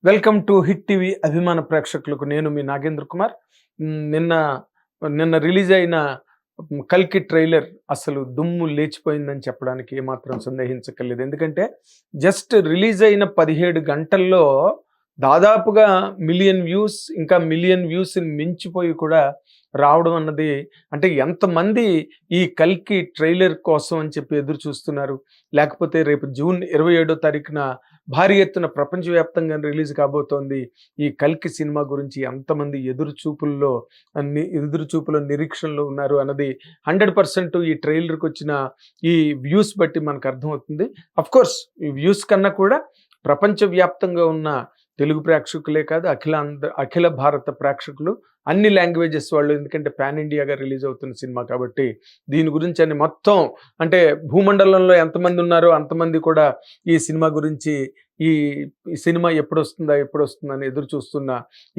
Welcome to hit TV అభిమాన ప్రేక్షకులకు నేను మీ నాగేంద్ర కుమార్. నిన్న నిన్న రిలీజ్ అయిన కల్కి ట్రైలర్ అసలు దుమ్ము లేచిపోయిందని చెప్పడానికి ఏమాత్రం సందేహించక్కర్లేదు. ఎందుకంటే జస్ట్ రిలీజ్ అయిన 17 గంటల్లో దాదాపుగా మిలియన్ వ్యూస్, ఇంకా మిలియన్ వ్యూస్ని మించిపోయి కూడా రావడం అన్నది, అంటే ఎంతమంది ఈ కల్కి ట్రైలర్ కోసం అని చెప్పి ఎదురు చూస్తున్నారు. లేకపోతే రేపు జూన్ 27వ తారీఖున భారీ ఎత్తున ప్రపంచవ్యాప్తంగా రిలీజ్ కాబోతోంది ఈ కల్కి సినిమా గురించి ఎంతమంది ఎదురు చూపుల నిరీక్షణలో ఉన్నారు అన్నది 100% ఈ ట్రైలర్కి వచ్చిన ఈ వ్యూస్ బట్టి మనకు అర్థమవుతుంది. అఫ్కోర్స్ ఈ వ్యూస్ కన్నా కూడా ప్రపంచవ్యాప్తంగా ఉన్న తెలుగు ప్రేక్షకులే కాదు, అఖిల భారత ప్రేక్షకులు, అన్ని లాంగ్వేజెస్ వాళ్ళు, ఎందుకంటే పాన్ ఇండియాగా రిలీజ్ అవుతున్న సినిమా కాబట్టి దీని గురించి అని మొత్తం, అంటే భూమండలంలో ఎంతమంది ఉన్నారో అంతమంది కూడా ఈ సినిమా గురించి ఈ సినిమా ఎప్పుడొస్తుందని ఎదురు చూస్తున్న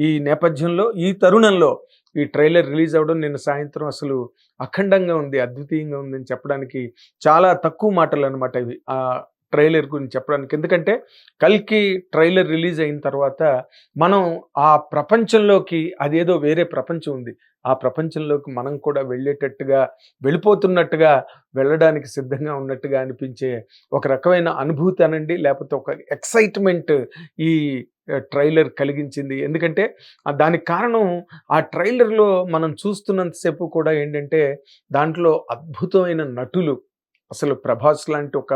ఈ నేపథ్యంలో, ఈ తరుణంలో ఈ ట్రైలర్ రిలీజ్ అవ్వడం నిన్న సాయంత్రం అసలు అఖండంగా ఉంది, అద్వితీయంగా ఉందని చెప్పడానికి చాలా తక్కువ మాటలు అనమాట ఇవి ఆ ట్రైలర్ గురించి చెప్పడానికి. ఎందుకంటే కల్కి ట్రైలర్ రిలీజ్ అయిన తర్వాత మనం ఆ ప్రపంచంలోకి, అదేదో వేరే ప్రపంచం ఉంది, ఆ ప్రపంచంలోకి మనం కూడా వెళ్ళిపోతున్నట్టుగా, వెళ్ళడానికి సిద్ధంగా ఉన్నట్టుగా అనిపించే ఒక రకమైన అనుభూతి అనండి, లేకపోతే ఒక ఎక్సైట్మెంట్ ఈ ట్రైలర్ కలిగించింది. ఎందుకంటే దానికి కారణం ఆ ట్రైలర్లో మనం చూస్తున్నంతసేపు కూడా ఏంటంటే దాంట్లో అద్భుతమైన నటులు, అసలు ప్రభాస్ లాంటి ఒక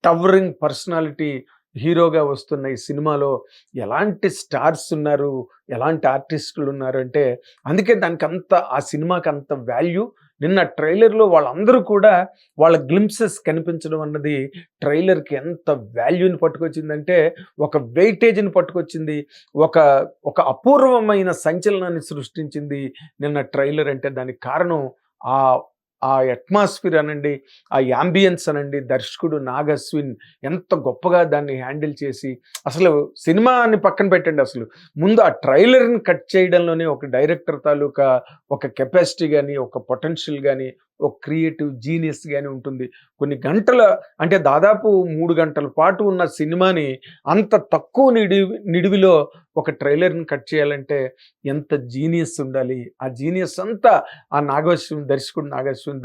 టవరింగ్ పర్సనాలిటీ హీరోగా వస్తున్న ఈ సినిమాలో ఎలాంటి స్టార్స్ ఉన్నారు, ఎలాంటి ఆర్టిస్టులు ఉన్నారు అంటే, అందుకే దానికి ఆ సినిమాకి అంత వాల్యూ. నిన్న ట్రైలర్లో వాళ్ళందరూ కూడా వాళ్ళ గ్లింప్సెస్ కనిపించడం అన్నది ట్రైలర్కి ఎంత వాల్యూని పట్టుకొచ్చిందంటే, ఒక వెయిటేజ్ని పట్టుకొచ్చింది, ఒక ఒక అపూర్వమైన సంచలనాన్ని సృష్టించింది నిన్న ట్రైలర్. అంటే దానికి కారణం ఆ ఆ అట్మాస్ఫియర్ అనండి, ఆ యాంబియన్స్ అనండి, దర్శకుడు నాగ్ అశ్విన్ ఎంత గొప్పగా దాన్ని హ్యాండిల్ చేసి, అసలు సినిమాని పక్కన పెట్టండి, అసలు ముందు ఆ ట్రైలర్ని కట్ చేయడంలోనే ఒక డైరెక్టర్ తాలూకా ఒక కెపాసిటీ కానీ, ఒక పొటెన్షియల్ కానీ, ఒక క్రియేటివ్ జీనియస్ కానీ ఉంటుంది. కొన్ని గంటల, అంటే దాదాపు 3 గంటల పాటు ఉన్న సినిమాని అంత తక్కువ నిడివిలో ఒక ట్రైలర్ని కట్ చేయాలంటే ఎంత జీనియస్ ఉండాలి. ఆ జీనియస్ అంతా ఆ దర్శకుడు నాగశ్విన్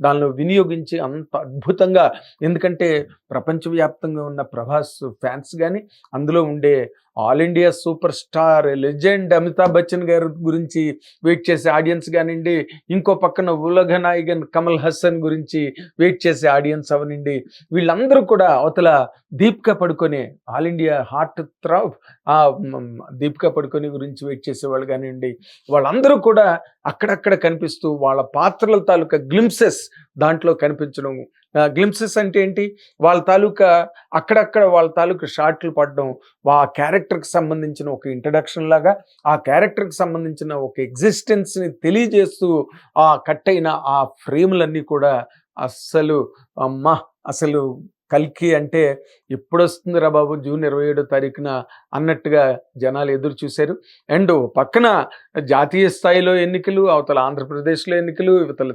దానిలో వినియోగించి అంత అద్భుతంగా, ఎందుకంటే ప్రపంచవ్యాప్తంగా ఉన్న ప్రభాస్ ఫ్యాన్స్ కానీ, అందులో ఉండే all India super star legend Amitabh Bachchan గారి గురించి వెయిట్ చేసే ఆడియన్స్ కానివ్వండి, ఇంకో పక్కన ఉలగ నాయకన్ కమల్ హాసన్ గురించి వెయిట్ చేసే ఆడియన్స్ అవనండి, వీళ్ళందరూ కూడా అవతల Deepika Padukone, all India heartthrob ఆ దీపికా పడుకొనే గురించి వెయిట్ చేసేవాళ్ళు కానివ్వండి, వాళ్ళందరూ కూడా అక్కడక్కడ కనిపిస్తూ వాళ్ళ పాత్రల తాలూకా గ్లింప్సెస్ దాంట్లో కనిపించడం. గ్లింప్సెస్ అంటే ఏంటి, వాళ్ళ తాలూకా షాట్లు పడడం, ఆ క్యారెక్టర్కి సంబంధించిన ఒక ఇంట్రడక్షన్ లాగా, ఆ క్యారెక్టర్కి సంబంధించిన ఒక ఎగ్జిస్టెన్స్ని తెలియజేస్తూ ఆ కట్ అయిన ఆ ఫ్రేములన్నీ కూడా అస్సలు అసలు కల్కి అంటే ఎప్పుడొస్తుందిరా బాబు జూన్ 27వ తారీఖున అన్నట్టుగా జనాలు ఎదురు చూశారు. అండ్ పక్కన జాతీయ స్థాయిలో ఎన్నికలు, అవతల ఆంధ్రప్రదేశ్లో ఎన్నికలు, ఇవతల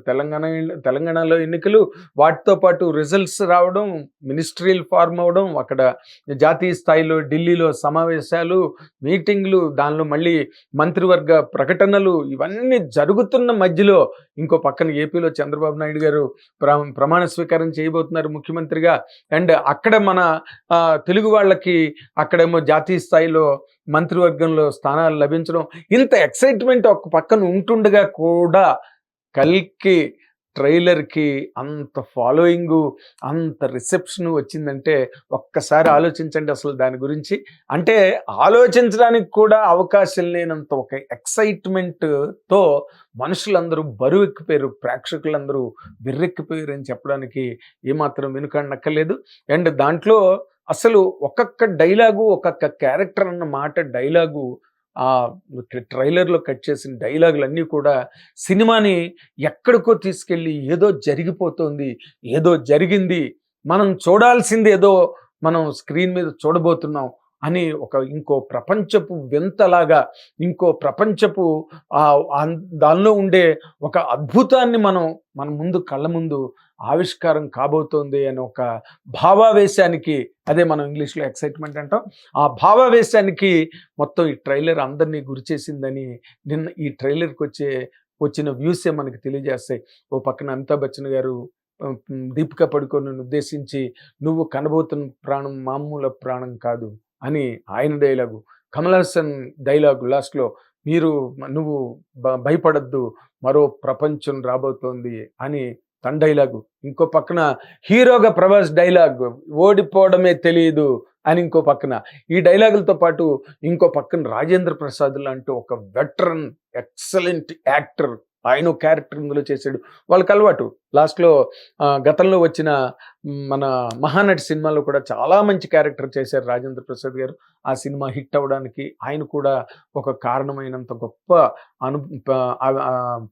తెలంగాణలో ఎన్నికలు, వాటితో పాటు రిజల్ట్స్ రావడం, మినిస్ట్రీలు ఫార్మ్ అవ్వడం, అక్కడ జాతీయ స్థాయిలో ఢిల్లీలో సమావేశాలు, మీటింగ్లు, దానిలో మళ్ళీ మంత్రివర్గ ప్రకటనలు, ఇవన్నీ జరుగుతున్న మధ్యలో ఇంకో పక్కన ఏపీలో చంద్రబాబు నాయుడు గారు ప్రమాణ స్వీకారం చేయబోతున్నారు ముఖ్యమంత్రిగా. అండ్ అక్కడ మన తెలుగు వాళ్ళకి అక్కడేమో జాతీయ స్థాయిలో మంత్రివర్గంలో స్థానాలు లభించడం, ఇంత ఎక్సైట్మెంట్ ఒక పక్కన ఉంటుండగా కూడా కల్కి ట్రైలర్కి అంత ఫాలోయింగు, అంత రిసెప్షన్ వచ్చిందంటే ఒక్కసారి ఆలోచించండి అసలు దాని గురించి. అంటే ఆలోచించడానికి కూడా అవకాశం లేనంత ఒక ఎక్సైట్మెంట్తో మనుషులందరూ బరువెక్కిపోయారు, ప్రేక్షకులందరూ బిర్రెక్కిపోయారు అని చెప్పడానికి ఏమాత్రం వెనుకాడనక్కర్లేదు. అండ్ దాంట్లో అసలు ఒక్కొక్క డైలాగు, ఒక్కొక్క క్యారెక్టర్ అన్న మాట డైలాగు, ఆ ట్రైలర్లో కట్ చేసిన డైలాగులన్నీ కూడా సినిమాని ఎక్కడికో తీసుకెళ్ళి, ఏదో జరిగిపోతుంది, ఏదో జరిగింది, మనం చూడాల్సింది ఏదో మనం స్క్రీన్ మీద చూడబోతున్నాం అని ఇంకో ప్రపంచపు వింతలాగా, ఇంకో ప్రపంచపు దానిలో ఉండే ఒక అద్భుతాన్ని మన ముందు కళ్ళ ముందు ఆవిష్కారం కాబోతోంది అని ఒక భావావేశానికి, అదే మనం ఇంగ్లీష్లో ఎక్సైట్మెంట్ అంటాం, ఆ భావావేశానికి మొత్తం ఈ ట్రైలర్ అందరినీ గురిచేసిందని నిన్న ఈ ట్రైలర్కి వచ్చిన వ్యూసే మనకి తెలియజేస్తాయి. ఓ పక్కన అమితాబ్ బచ్చన్ గారు దీపికా పడుకోను ఉద్దేశించి, నువ్వు కనబోతున్న ప్రాణం మామూలు ప్రాణం కాదు అని ఆయన డైలాగు, కమల్ హాసన్ డైలాగు లాస్ట్లో, నువ్వు భయపడద్దు, మరో ప్రపంచం రాబోతోంది అని తన డైలాగు. ఇంకో పక్కన హీరోగా ప్రభాస్ డైలాగ్, ఓడిపోవడమే తెలియదు అని ఇంకో పక్కన. ఈ డైలాగులతో పాటు ఇంకో పక్కన రాజేంద్ర ప్రసాద్ లాంటి ఒక వెటరన్ ఎక్సలెంట్ యాక్టర్, ఆయన క్యారెక్టర్ ఇందులో చేశాడు. వాళ్ళకి అలవాటు. లాస్ట్లో గతంలో వచ్చిన మన మహానటి సినిమాలో కూడా చాలా మంచి క్యారెక్టర్ చేశారు రాజేంద్ర ప్రసాద్ గారు. ఆ సినిమా హిట్ అవ్వడానికి ఆయన కూడా ఒక కారణమైనంత గొప్ప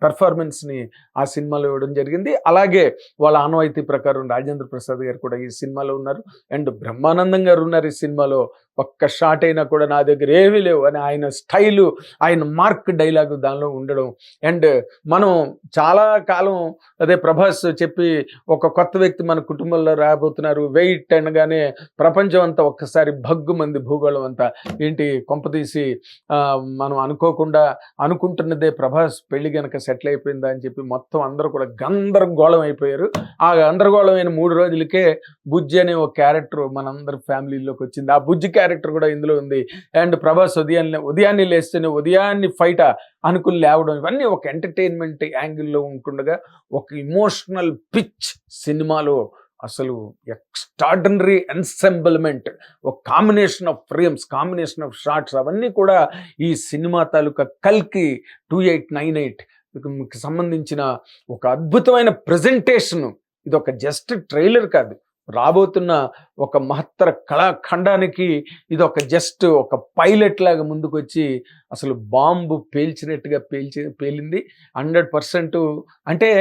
పెర్ఫార్మెన్స్ని ఆ సినిమాలో ఇవ్వడం జరిగింది. అలాగే వాళ్ళ ఆనవాయితీ ప్రకారం రాజేంద్ర ప్రసాద్ గారు కూడా ఈ సినిమాలో ఉన్నారు. అండ్ బ్రహ్మానందం గారు ఉన్నారు ఈ సినిమాలో. ఒక్క షాట్ అయినా కూడా నా దగ్గర ఏమీ లేవు అని ఆయన స్టైలు, ఆయన మార్క్ డైలాగు దానిలో ఉండడం. అండ్ మనం చాలా కాలం అదే ప్రభాస్ చెప్పి ఒక కొత్త వ్యక్తి మన కుటుంబంలో రాబోతున్నారు, వెయిట్ అనగానే ప్రపంచం అంతా ఒక్కసారి భగ్గు మంది, భూగోళం అంతా ఏంటి కొంపతీసి మనం అనుకోకుండా అనుకుంటున్నదే ప్రభాస్ పెళ్లి గనక సెటిల్ అయిపోయిందా అని చెప్పి మొత్తం అందరూ కూడా గందరగోళం అయిపోయారు. ఆ గందరగోళమైన 3 రోజులకే బుజ్జి అనే ఒక క్యారెక్టర్ మనందరి ఫ్యామిలీలోకి వచ్చింది. ఆ బుజ్జి క్యారెక్టర్ కూడా ఇందులో ఉంది. అండ్ ప్రభాస్ ఉదయాన్నే లేస్తేనే ఉదయాన్ని ఫైట్ అనుకుని లేవడం, ఇవన్నీ ఒక ఎంటర్టైన్మెంట్ యాంగిల్లో ఉంటుండగా ఒక ఇమోషనల్ పిచ్ సినిమాలో అసలు ఎక్స్ట్రాడినరీ ఎన్సెంబుల్మెంట్, ఒక combination of frames, combination of shots, అవన్నీ కూడా ఈ సినిమా తాలూకా కల్కి 2898కి సంబంధించిన ఒక అద్భుతమైన ప్రజెంటేషన్. ఇది ఒక జస్ట్ ట్రైలర్ కాదు, రాబోతున్న ఒక మహత్తర కళాఖండానికి ఇది ఒక పైలట్ లాగా ముందుకొచ్చి అసలు బాంబు పేల్చినట్టుగా పేలింది 100%. అంటే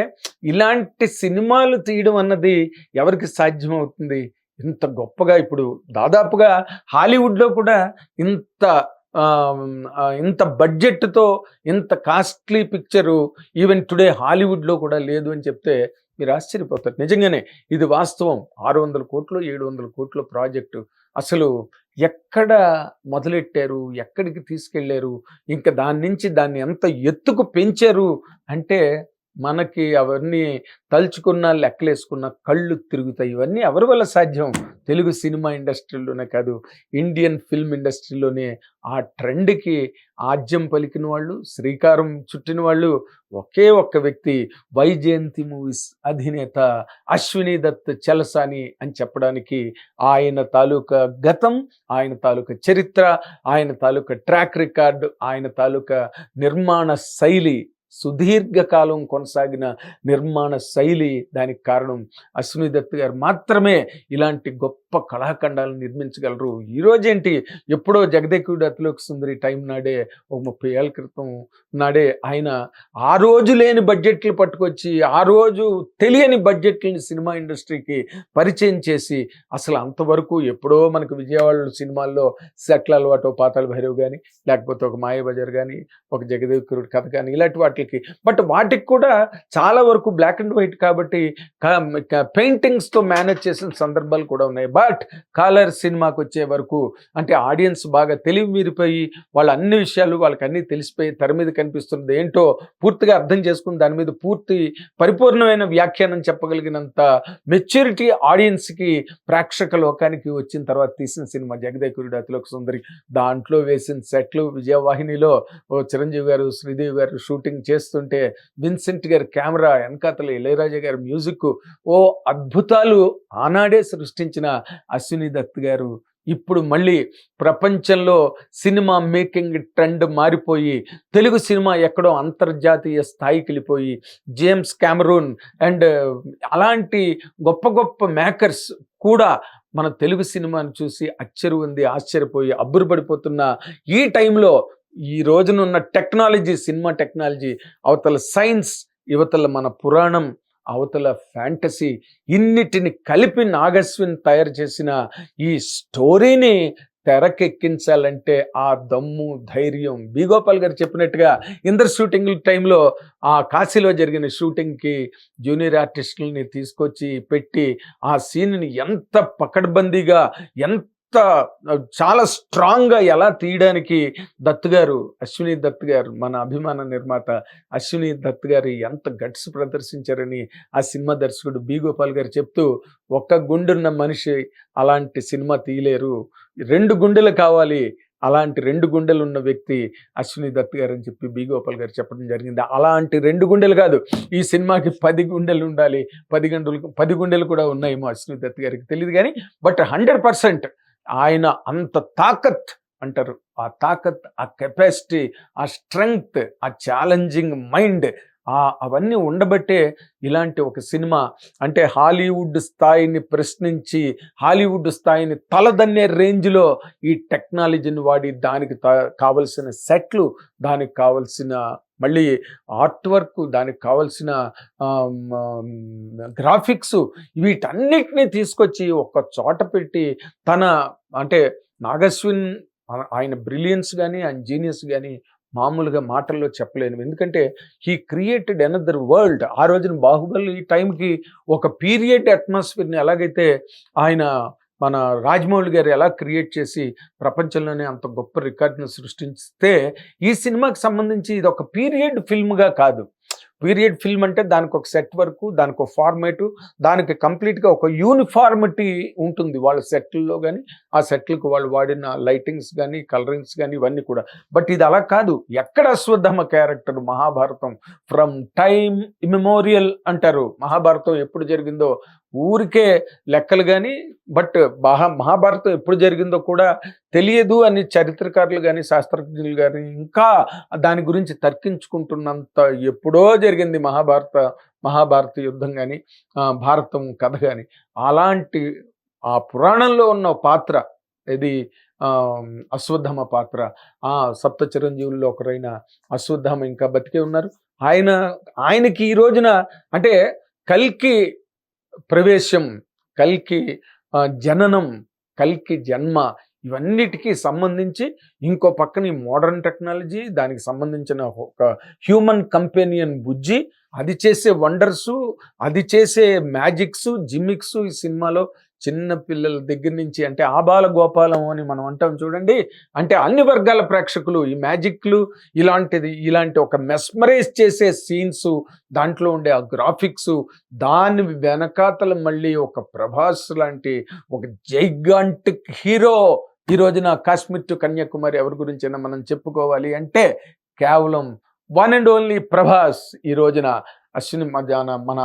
ఇలాంటి సినిమాలు తీయడం అన్నది ఎవరికి సాధ్యమవుతుంది? ఇంత గొప్పగా ఇప్పుడు దాదాపుగా హాలీవుడ్లో కూడా ఇంత బడ్జెట్తో ఇంత కాస్ట్లీ పిక్చరు ఈవెన్ టుడే హాలీవుడ్లో కూడా లేదు అని చెప్తే మీరు ఆశ్చర్యపోతారు. నిజంగానే ఇది వాస్తవం. 600 కోట్లు 700 కోట్ల ప్రాజెక్టు. అసలు ఎక్కడ మొదలెట్టారు, ఎక్కడికి తీసుకెళ్లారు, ఇంకా దాన్ని ఎంత ఎత్తుకు పెంచారు అంటే మనకి అవన్నీ తలుచుకున్న లెక్కలేసుకున్న కళ్ళు తిరుగుతాయి. ఇవన్నీ ఎవరి వల్ల సాధ్యం? తెలుగు సినిమా ఇండస్ట్రీలోనే కాదు, ఇండియన్ ఫిల్మ్ ఇండస్ట్రీలోనే ఆ ట్రెండ్కి ఆజ్యం పలికిన వాళ్ళు, శ్రీకారం చుట్టిన వాళ్ళు ఒకే ఒక్క వ్యక్తి, వైజయంతి మూవీస్ అధినేత అశ్విని దత్ చలసాని అని చెప్పడానికి ఆయన తాలూకా గతం, ఆయన తాలూకా చరిత్ర, ఆయన తాలూకా ట్రాక్ రికార్డు, ఆయన తాలూకా నిర్మాణ శైలి, సుదీర్ఘకాలం కొనసాగిన నిర్మాణ శైలి, దానికి కారణం అశ్విని దత్ గారు మాత్రమే ఇలాంటి గొప్ప కళాఖండాలను నిర్మించగలరు. ఈరోజేంటి, ఎప్పుడో జగదేకుడు అతిలోక సుందరి టైం నాడే, ఒక 30 ఏళ్ళ క్రితం నాడే ఆయన ఆ రోజు లేని బడ్జెట్లు పట్టుకొచ్చి, ఆ రోజు తెలియని బడ్జెట్లని సినిమా ఇండస్ట్రీకి పరిచయం చేసి, అసలు అంతవరకు ఎప్పుడో మనకు విజయవాడ సినిమాల్లో సెట్ల అలవాటు, పాతాళ భైరవ్ కానీ, లేకపోతే ఒక మాయాబజార్ కానీ, ఒక జగదేకుడు కథ కానీ, ఇలాంటి వాటికి, బట్ వాటికి కూడా చాలా వరకు బ్లాక్ అండ్ వైట్ కాబట్టి పెయింటింగ్స్తో మేనేజ్ చేసిన సందర్భాలు కూడా ఉన్నాయి. బట్ కలర్ సినిమాకి వచ్చే వరకు అంటే ఆడియన్స్ బాగా తెలివి మీరిపోయి వాళ్ళ అన్ని విషయాలు వాళ్ళకి అన్నీ తెలిసిపోయి తెర మీద కనిపిస్తున్నది ఏంటో పూర్తిగా అర్థం చేసుకుని దాని మీద పూర్తి పరిపూర్ణమైన వ్యాఖ్యానం చెప్పగలిగినంత మెచ్యూరిటీ ఆడియన్స్కి, ప్రేక్షక లోకానికి వచ్చిన తర్వాత తీసిన సినిమా జగదేకుడు అతిలోక సుందరి. దాంట్లో వేసిన సెట్లు, విజయవాహినిలో చిరంజీవి గారు, శ్రీదేవి గారు షూటింగ్ చేస్తుంటే, విన్సెంట్ గారి కెమెరా, వెనకాతల ఇళయరాజా గారి మ్యూజిక్, అద్భుతాలు ఆనాడే సృష్టించిన అశ్విని దత్ గారు ఇప్పుడు మళ్ళీ ప్రపంచంలో సినిమా మేకింగ్ ట్రెండ్ మారిపోయి, తెలుగు సినిమా ఎక్కడో అంతర్జాతీయ స్థాయికి వెళ్ళిపోయి, జేమ్స్ కెమెరూన్ అండ్ అలాంటి గొప్ప గొప్ప మేకర్స్ కూడా మన తెలుగు సినిమాని చూసి ఆశ్చర్యపోయి అబ్బురపడిపోతున్న ఈ టైంలో, ఈ రోజునున్న టెక్నాలజీ, సినిమా టెక్నాలజీ, అవతల సైన్స్, యువతల మన పురాణం, అవతల ఫ్యాంటసీ, ఇన్నిటిని కలిపి నాగశ్విన్ తయారు చేసిన ఈ స్టోరీని తెరకెక్కించాలంటే ఆ దమ్ము, ధైర్యం బి. గోపాల్ గారు చెప్పినట్టుగా ఇందర్ షూటింగ్ టైంలో ఆ కాశీలో జరిగిన షూటింగ్‌కి జూనియర్ ఆర్టిస్టులని తీసుకొచ్చి పెట్టి ఆ సీన్‌ని ఎంత పకడ్బందీగా ఎంత చాలా స్ట్రాంగ్‌గా ఎలా తీయడానికి అశ్విని దత్ గారు మన అభిమాన నిర్మాత అశ్విని దత్ గారు ఎంత గట్స్ ప్రదర్శించారని ఆ సినిమా దర్శకుడు బి. గోపాల్ గారు చెప్తూ, ఒక్క గుండున్న మనిషి అలాంటి సినిమా తీయలేరు, 2 గుండెలు కావాలి, అలాంటి 2 గుండెలు ఉన్న వ్యక్తి అశ్విని దత్ గారు అని చెప్పి బి. గోపాల్ గారు చెప్పడం జరిగింది. అలాంటి 2 గుండెలు కాదు, ఈ సినిమాకి 10 గుండెలు ఉండాలి, 10 గుండెలు కూడా ఉన్నాయేమో అశ్విని దత్ గారికి తెలియదు కానీ, బట్ 100% ఆయన అంత తాకత్ అంటారు, ఆ తాకత్, ఆ కెపాసిటీ, ఆ స్ట్రెంగ్త్, ఆ ఛాలెంజింగ్ మైండ్, అవన్నీ ఉండబట్టే ఇలాంటి ఒక సినిమా అంటే హాలీవుడ్ స్థాయిని ప్రశ్నించి హాలీవుడ్ స్థాయిని తలదన్నే రేంజ్లో ఈ టెక్నాలజీని వాడి దానికి కావలసిన సెట్లు, దానికి కావలసిన మళ్ళీ ఆర్ట్ వర్క్, దానికి కావలసిన గ్రాఫిక్స్, వీటన్నిటినీ తీసుకొచ్చి ఒక చోట పెట్టి అంటే నాగశ్విన్ ఆయన బ్రిలియన్స్ కానీ ఆయన జీనియస్ కానీ మామూలుగా మాటల్లో చెప్పలేను. ఎందుకంటే హీ క్రియేటెడ్ అనదర్ వరల్డ్. ఆ రోజున బాహుబలి ఈ టైంకి ఒక పీరియడ్ అట్మాస్ఫియర్ని ఎలాగైతే ఆయన మన రాజమౌళి గారు ఎలా క్రియేట్ చేసి ప్రపంచంలోనే అంత గొప్ప రికార్డును సృష్టిస్తే, ఈ సినిమాకి సంబంధించి ఇది ఒక పీరియడ్ ఫిల్మ్గా కాదు. పీరియడ్ ఫిల్మ్ అంటే దానికి ఒక సెట్ వర్క్, దానికి ఒక ఫార్మేటు, దానికి కంప్లీట్గా ఒక యూనిఫార్మిటీ ఉంటుంది వాళ్ళ సెట్లలో కానీ, ఆ సెట్లకు వాళ్ళు వాడిన లైటింగ్స్ కానీ, కలరింగ్స్ కానీ, ఇవన్నీ కూడా. బట్ ఇది అలా కాదు. ఎక్కడ Ashwatthama character Mahabharatam from time immemorial అంటారు. మహాభారతం ఎప్పుడు జరిగిందో ఊరికే లెక్కలు కానీ, బట్ మహాభారతం ఎప్పుడు జరిగిందో కూడా తెలియదు అని చరిత్రకారులు కానీ, శాస్త్రజ్ఞులు కానీ ఇంకా దాని గురించి తర్కించుకుంటున్నంత ఎప్పుడో జరిగింది మహాభారత యుద్ధం కానీ, భారతం కథ కానీ. అలాంటి ఆ పురాణంలో ఉన్న పాత్ర ఇది అశ్వత్థామ పాత్ర. సప్త చిరంజీవుల్లో ఒకరైన అశ్వత్థామ ఇంకా బతికే ఉన్నారు. ఆయనకి ఈ రోజున అంటే కల్కి ప్రవేశం, కల్కి జననం, కల్కి జన్మ, ఇవన్నిటికీ సంబంధించి ఇంకో పక్కన మోడర్న్ టెక్నాలజీ, దానికి సంబంధించిన ఒక హ్యూమన్ కంపెనియన్ బుజ్జి, అది చేసే వండర్సు, అది చేసే మ్యాజిక్స్, జిమ్మిక్స్ ఈ సినిమాలో చిన్న పిల్లల దగ్గర నుంచి అంటే ఆబాల గోపాలం అని మనం అంటాం చూడండి. అంటే అన్ని వర్గాల ప్రేక్షకులు ఈ మ్యాజిక్లు ఇలాంటి ఒక మెస్మరైజ్ చేసే సీన్స్, దాంట్లో ఉండే ఆ గ్రాఫిక్స్, దాని వెనకాతల మళ్ళీ ఒక ప్రభాస్ లాంటి ఒక జైగాంటిక్ హీరో. ఈ రోజున కాశ్మీర్ టు కన్యాకుమారి ఎవరి గురించైనా మనం చెప్పుకోవాలి అంటే కేవలం వన్ అండ్ ఓన్లీ ప్రభాస్. ఈ రోజున మన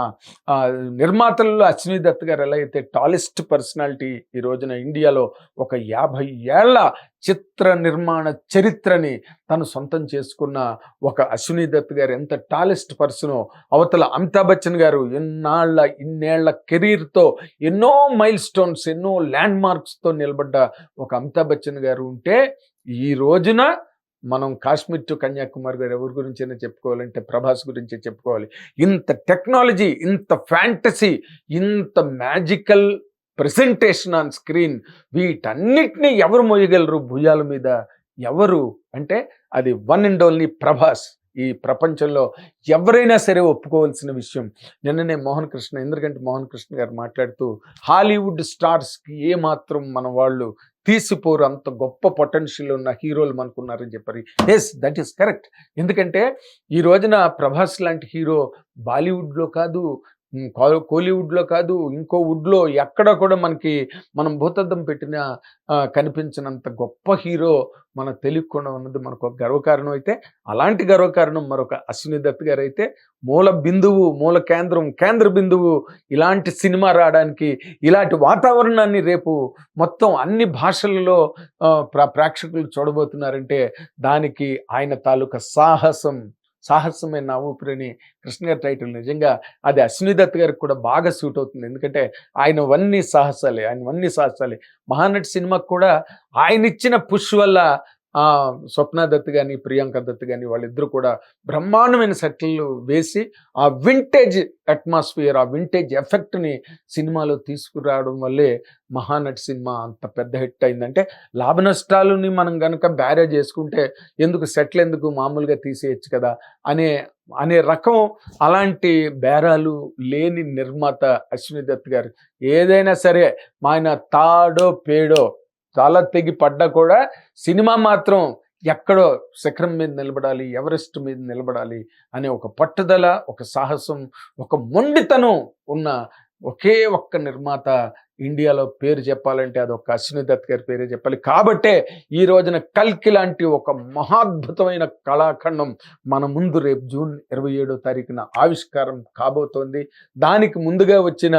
నిర్మాతల్లో అశ్విని దత్ గారు ఎలా అయితే టాలెస్ట్ పర్సనాలిటీ, ఈ రోజున ఇండియాలో ఒక 50 ఏళ్ల చిత్ర నిర్మాణ చరిత్రని తను సొంతం చేసుకున్న ఒక అశ్విని దత్ గారు ఎంత టాలెస్ట్ పర్సనో, అవతల అమితాబ్ బచ్చన్ గారు ఇన్నేళ్ల కెరీర్తో ఎన్నో మైల్ స్టోన్స్, ఎన్నో ల్యాండ్ మార్క్స్తో నిలబడ్డ ఒక అమితాబ్ బచ్చన్ గారు ఉంటే, ఈ రోజున మనం కాశ్మీర్ టు కన్యాకుమారి గారు ఎవరి గురించైనా చెప్పుకోవాలంటే ప్రభాస్ గురించే చెప్పుకోవాలి. ఇంత టెక్నాలజీ, ఇంత ఫ్యాంటసీ, ఇంత మ్యాజికల్ ప్రెజెంటేషన్ ఆన్ స్క్రీన్, వీటన్నిటినీ ఎవరు మోయగలరు భుజాల మీద? ఎవరు అంటే అది వన్ అండ్ ఓన్లీ ప్రభాస్. ఈ ప్రపంచంలో ఎవరైనా సరే ఒప్పుకోవాల్సిన విషయం. నిన్ననే ఇంద్రగంటి మోహన్ కృష్ణ గారు మాట్లాడుతూ హాలీవుడ్ స్టార్స్కి ఏమాత్రం మన వాళ్ళు తీసిపోరు, అంత గొప్ప పొటెన్షియల్ ఉన్న హీరోలు మనకున్నారని చెప్పారు. Yes, that is correct. ఎందుకంటే ఈ రోజున ప్రభాస్ లాంటి హీరో బాలీవుడ్లో కాదు, కోలీవుడ్లో కాదు, ఇంకో వుడ్లో ఎక్కడ కూడా మనం భూతద్దం పెట్టిన కనిపించినంత గొప్ప హీరో మన తెలియకుండా ఉన్నది మనకు ఒక గర్వకారణం. అయితే అలాంటి గర్వకారణం మరొక అశ్విని దత్ గారు అయితే మూల బిందువు, మూల కేంద్ర బిందువు. ఇలాంటి సినిమా రావడానికి, ఇలాంటి వాతావరణాన్ని రేపు మొత్తం అన్ని భాషలలో ప్రేక్షకులు చూడబోతున్నారంటే దానికి ఆయన తాలూకా సాహసమైన నా ఊపిరిని కృష్ణ గారి టైటిల్ నిజంగా అది అశ్విని దత్ గారికి కూడా బాగా సూట్ అవుతుంది. ఎందుకంటే ఆయనవన్నీ సాహసాలే. మహానటి సినిమాకు కూడా ఆయన ఇచ్చిన పుష్ వల్ల స్వప్న దత్ కానీ ప్రియాంక దత్ కానీ వాళ్ళిద్దరూ కూడా బ్రహ్మాండమైన సెటిల్ వేసి ఆ వింటేజ్ అట్మాస్ఫియర్, ఆ వింటేజ్ ఎఫెక్ట్ని సినిమాలో తీసుకురావడం వల్లే మహానటి సినిమా అంత పెద్ద హిట్ అయిందంటే లాభ నష్టాలని మనం కనుక బ్యారేజ్ చేసుకుంటే ఎందుకు సెటిల్ ఎందుకు మామూలుగా తీసేయచ్చు కదా అనే అనే రకం అలాంటి బేరాలు లేని నిర్మాత అశ్విని దత్ గారు. ఏదైనా సరే మా ఆయన తాడో పేడో చాలా తెగి పడ్డా కూడా సినిమా మాత్రం ఎక్కడో శిఖరం మీద నిలబడాలి, ఎవరెస్ట్ మీద నిలబడాలి అనే ఒక పట్టుదల, ఒక సాహసం, ఒక మొండితనం ఉన్న ఒకే ఒక్క నిర్మాత ఇండియాలో పేరు చెప్పాలంటే అది ఒక అశ్విని దత్ గారి పేరే చెప్పాలి. కాబట్టే ఈ రోజున కల్కి లాంటి ఒక మహాద్భుతమైన కళాఖండం మన ముందు రేపు జూన్ 27వ తారీఖున ఆవిష్కారం కాబోతోంది. దానికి ముందుగా వచ్చిన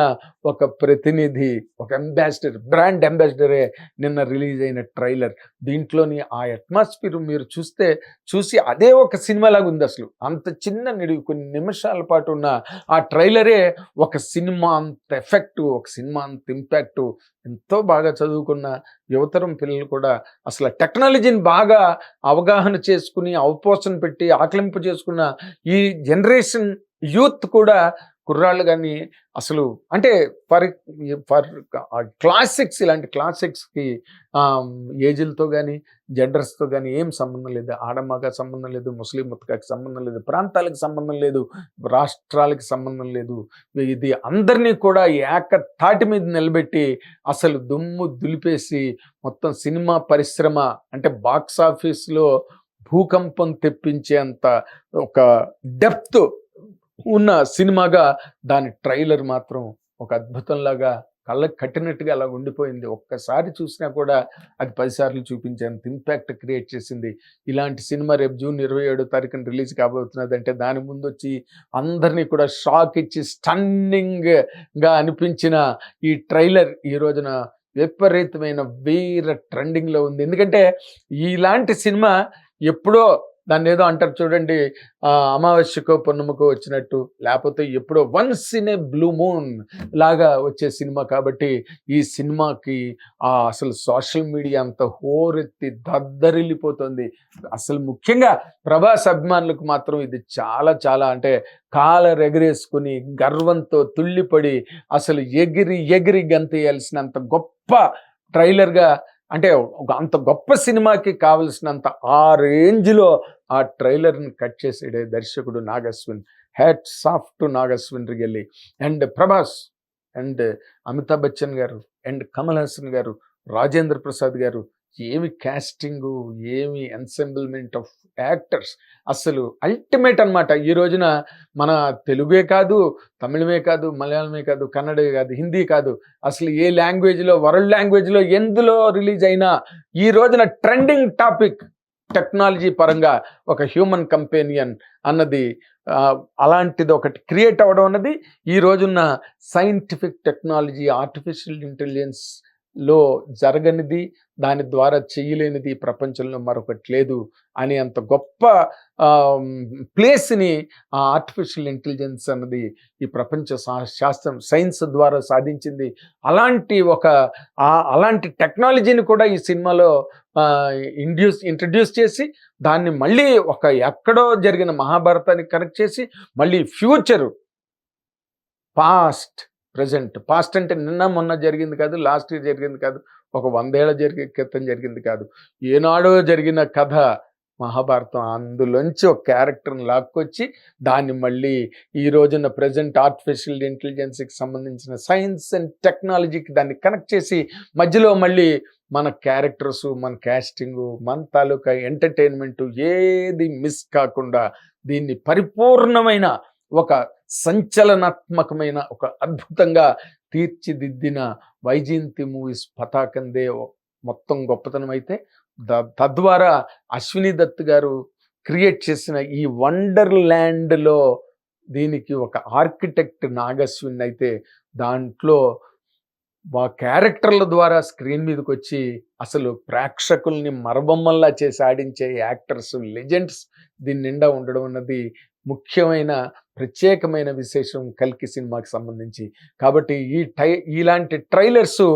ఒక ప్రతినిధి, ఒక అంబాసిడర్, బ్రాండ్ అంబాసిడరే నిన్న రిలీజ్ అయిన ట్రైలర్. దీంట్లోని ఆ అట్మాస్ఫియర్ మీరు చూసి అదే ఒక సినిమాలాగా ఉంది. అసలు అంత చిన్న నిడివి కొన్ని నిమిషాల పాటు ఉన్న ఆ ట్రైలరే ఒక సినిమా అంత ఎఫెక్ట్, ఒక సినిమా అంత ఇంపాక్ట్. ఎంతో బాగా చదువుకున్న యువతరం పిల్లలు కూడా అసలు టెక్నాలజీని బాగా అవగాహన చేసుకుని అవపోసన పెట్టి ఆకలింపు చేసుకున్న ఈ జనరేషన్ యూత్ కూడా కుర్రాళ్ళు కానీ అసలు అంటే ఫర్ క్లాసిక్స్, ఇలాంటి క్లాసిక్స్కి ఏజ్లతో కానీ జెండర్స్తో కానీ ఏం సంబంధం లేదు. ఆడమగ సంబంధం లేదు, ముస్లిం ముతకకి సంబంధం లేదు, ప్రాంతాలకు సంబంధం లేదు, రాష్ట్రాలకి సంబంధం లేదు. ఇది అందరినీ కూడా ఏకతాటి మీద నిలబెట్టి అసలు దుమ్ము దులిపేసి మొత్తం సినిమా పరిశ్రమ అంటే బాక్స్ ఆఫీస్లో భూకంపం తెప్పించేంత ఒక డెప్త్ ఉన్న సినిమాగా దాని ట్రైలర్ మాత్రం ఒక అద్భుతంలాగా కళ్ళకి కట్టినట్టుగా అలా ఉండిపోయింది. ఒక్కసారి చూసినా కూడా అది 10 సార్లు చూపించేంత ఇంపాక్ట్ క్రియేట్ చేసింది. ఇలాంటి సినిమా రేపు జూన్ 27వ తారీఖున రిలీజ్ కాబోతున్నది అంటే దాని ముందు వచ్చి అందరినీ కూడా షాక్ ఇచ్చి స్టన్నింగ్గా అనిపించిన ఈ ట్రైలర్ ఈ రోజున విపరీతమైన వీర ట్రెండింగ్లో ఉంది. ఎందుకంటే ఇలాంటి సినిమా ఎప్పుడో దాన్ని ఏదో అంటారు చూడండి, అమావాస్యకో పున్నమకో వచ్చినట్టు, లేకపోతే ఎప్పుడో once in a blue moon లాగా వచ్చే సినిమా. కాబట్టి ఈ సినిమాకి అసలు సోషల్ మీడియా అంత హోరెత్తి దద్దరిల్లిపోతుంది. అసలు ముఖ్యంగా ప్రభాస్ అభిమానులకు మాత్రం ఇది చాలా చాలా అంటే కాలరెగరేసుకుని గర్వంతో తుళ్ళిపడి అసలు ఎగిరి ఎగిరి గంతేయాల్సినంత గొప్ప ట్రైలర్గా, అంటే అంత గొప్ప సినిమాకి కావలసినంత ఆ రేంజ్లో ఆ ట్రైలర్ని కట్ చేసేడే దర్శకుడు Nag Ashwin. Hats off to Nag Ashwin really. And Prabhas and Amitabh Bachchan గారు అండ్ కమల్ హాసన్ గారు, రాజేంద్ర ప్రసాద్ గారు, ఏమి క్యాస్టింగు, ఏమి ఎన్సెంబుల్మెంట్ ఆఫ్ యాక్టర్స్, అసలు అల్టిమేట్ అనమాట. ఈ రోజున మన తెలుగే కాదు, తమిళమే కాదు, మలయాళమే కాదు, కన్నడే కాదు, హిందీ కాదు, అసలు ఏ లాంగ్వేజ్లో, వరల్డ్ లాంగ్వేజ్లో ఎందులో రిలీజ్ అయినా ఈ రోజున ట్రెండింగ్ టాపిక్ టెక్నాలజీ పరంగా ఒక హ్యూమన్ కంపెనియన్ అన్నది అలాంటిది ఒకటి క్రియేట్ అవ్వడం అన్నది ఈ రోజున్న సైంటిఫిక్ టెక్నాలజీ, ఆర్టిఫిషియల్ ఇంటెలిజెన్స్ లో జరగనిది, దాని ద్వారా చేయలేనిది ప్రపంచంలో మరొకటి లేదు అని అంత గొప్ప ప్లేస్ని ఆ ఆర్టిఫిషియల్ ఇంటెలిజెన్స్ అన్నది ఈ ప్రపంచ శాస్త్రం, సైన్స్ ద్వారా సాధించింది. అలాంటి టెక్నాలజీని కూడా ఈ సినిమాలో ఇంట్రడ్యూస్ చేసి దాన్ని మళ్ళీ ఒక ఎక్కడో జరిగిన మహాభారతానికి కనెక్ట్ చేసి మళ్ళీ ఫ్యూచరు, పాస్ట్, ప్రజెంట్. పాస్ట్ అంటే నిన్న మొన్న జరిగింది కాదు, లాస్ట్ ఇయర్ జరిగింది కాదు, ఒక 100 ఏళ్ల క్రితం జరిగింది కాదు, ఏనాడో జరిగిన కథ మహాభారతం. అందులోంచి ఒక క్యారెక్టర్ని లాక్కొచ్చి దాన్ని మళ్ళీ ఈ రోజున ప్రజెంట్ ఆర్టిఫిషియల్ ఇంటెలిజెన్స్కి సంబంధించిన సైన్స్ అండ్ టెక్నాలజీకి దాన్ని కనెక్ట్ చేసి మధ్యలో మళ్ళీ మన క్యారెక్టర్సు, మన క్యాస్టింగు, మన తాలూకా ఎంటర్టైన్మెంటు ఏది మిస్ కాకుండా దీన్ని పరిపూర్ణమైన ఒక సంచలనాత్మకమైన ఒక అద్భుతంగా తీర్చిదిద్దిన వైజయంతి మూవీస్ పతాకందే మొత్తం గొప్పతనం అయితే, తద్వారా అశ్విని దత్ గారు క్రియేట్ చేసిన ఈ వండర్ ల్యాండ్లో దీనికి ఒక ఆర్కిటెక్ట్ నాగశ్విన్ అయితే, దాంట్లో క్యారెక్టర్ల ద్వారా స్క్రీన్ మీదకి వచ్చి అసలు ప్రేక్షకుల్ని మరబొమ్మల్లా చేసి ఆడించే యాక్టర్స్, లెజెండ్స్ దీని నిండా ఉండడం అన్నది ముఖ్యమైన ప్రత్యేకమైన విశేషం కల్కి సినిమాకి సంబంధించి. కాబట్టి ఇలాంటి ట్రైలర్స్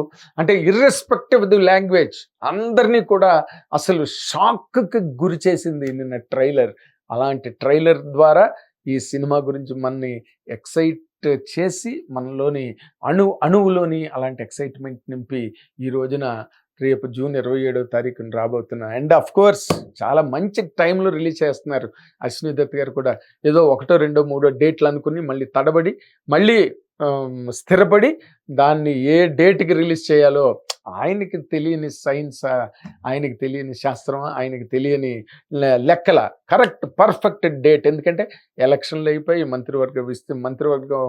అంటే ఇర్రెస్పెక్టివ్ ది లాంగ్వేజ్ అందరినీ కూడా అసలు షాక్‌కి గురి చేసింది నిన్న ట్రైలర్. అలాంటి ట్రైలర్ ద్వారా ఈ సినిమా గురించి మనని ఎక్సైట్ చేసి మనలోని అణువులోని అలాంటి ఎక్సైట్మెంట్ నింపి ఈ రోజున రేపు జూన్ 27వ తారీఖున రాబోతున్న అండ్ ఆఫ్ కోర్స్ చాలా మంచి టైంలో రిలీజ్ చేస్తున్నారు. అశ్విని దత్ గారు కూడా ఏదో ఒకటో రెండో మూడో డేట్లు అనుకుని మళ్ళీ తడబడి మళ్ళీ స్థిరపడి దాన్ని ఏ డేట్కి రిలీజ్ చేయాలో ఆయనకి తెలియని సైన్సా, ఆయనకి తెలియని శాస్త్రమా, ఆయనకి తెలియని లెక్కల కరెక్ట్ పర్ఫెక్ట్ డేట్. ఎందుకంటే ఎలక్షన్లు అయిపోయి మంత్రివర్గం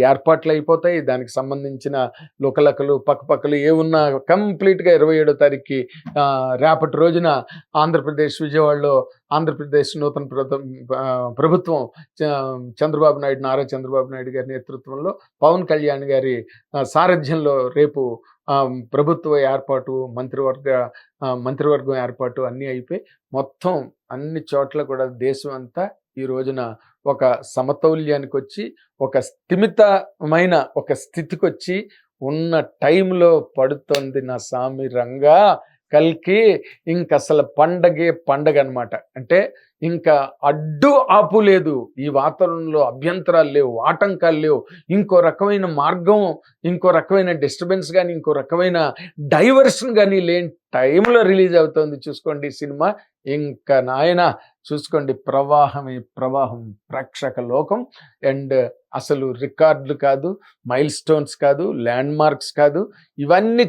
ఏర్పాట్లు అయిపోతాయి. దానికి సంబంధించిన లుకలకలు పక్కపక్కలు ఏమున్నా కంప్లీట్గా 27వ తారీఖుకి రేపటి రోజున ఆంధ్రప్రదేశ్ విజయవాడలో ఆంధ్రప్రదేశ్ నూతన ప్రభుత్వం నారా చంద్రబాబు నాయుడు గారి నేతృత్వంలో పవన్ కళ్యాణ్ గారి సారథ్యంలో రేపు ప్రభుత్వ ఏర్పాటు మంత్రివర్గం ఏర్పాటు అన్నీ అయిపోయి మొత్తం అన్ని చోట్ల కూడా దేశం అంతా ఈ రోజున ఒక సమతౌల్యానికి వచ్చి ఒక స్థిమితమైన ఒక స్థితికి వచ్చి ఉన్న టైంలో పడుతోంది నా సామి రంగా కల్కి. ఇంక అసలు పండగ అనమాట. అంటే ఇంకా అడ్డు ఆపు లేదు. ఈ వాతావరణంలో అభ్యంతరాలు లేవు, ఆటంకాలు లేవు, ఇంకో రకమైన మార్గం, ఇంకో రకమైన డిస్టర్బెన్స్ కానీ, ఇంకో రకమైన డైవర్షన్ కానీ లేని టైంలో రిలీజ్ అవుతుంది. చూసుకోండి ఈ సినిమా. ఇంకా నాయన చూసుకోండి, ప్రవాహం ప్రేక్షక లోకం. అండ్ అసలు రికార్డులు కాదు, మైల్ స్టోన్స్ కాదు, ల్యాండ్ మార్క్స్ కాదు, ఇవన్నీ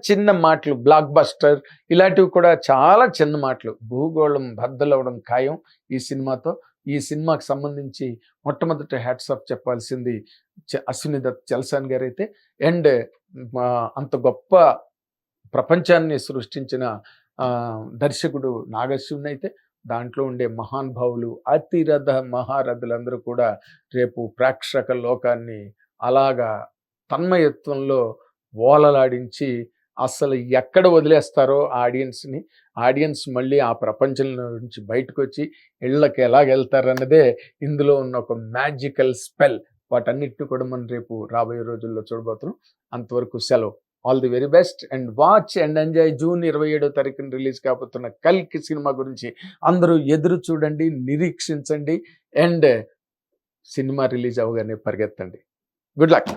చిన్న మాటలు. బ్లాక్ బస్టర్ ఇలాంటివి కూడా చాలా చిన్న మాటలు. భూగోళం బద్దలవడం ఖాయం ఈ సినిమాతో. ఈ సినిమాకి సంబంధించి మొట్టమొదటి హ్యాట్స్ ఆఫ్ చెప్పాల్సింది అశ్విని దత్ చల్సాన్ గారు అయితే. అండ్ అంత గొప్ప ప్రపంచాన్ని సృష్టించిన దర్శకుడు నాగశ్విన్ అయితే, దాంట్లో ఉండే మహానుభావులు అతిరథ మహారథులందరూ కూడా రేపు ప్రేక్షక లోకాన్ని అలాగా తన్మయత్వంలో ఓలలాడించి అసలు ఎక్కడ వదిలేస్తారో ఆడియన్స్ మళ్ళీ ఆ ప్రపంచం నుంచి బయటకు వచ్చి ఇళ్ళకి ఎలాగెళ్తారన్నదే ఇందులో ఉన్న ఒక మ్యాజికల్ స్పెల్. వాటన్నిటిని కూడా మనం రేపు రాబోయే రోజుల్లో చూడబోతున్నాం. అంతవరకు సెలవు. All the very best and watch and enjoy. June 27వ తారీఖున రిలీజ్ కాబోతున్న కల్కి సినిమా గురించి అందరూ ఎదురు చూడండి, నిరీక్షించండి అండ్ సినిమా రిలీజ్ అవగానే పరిగెత్తండి. Good luck.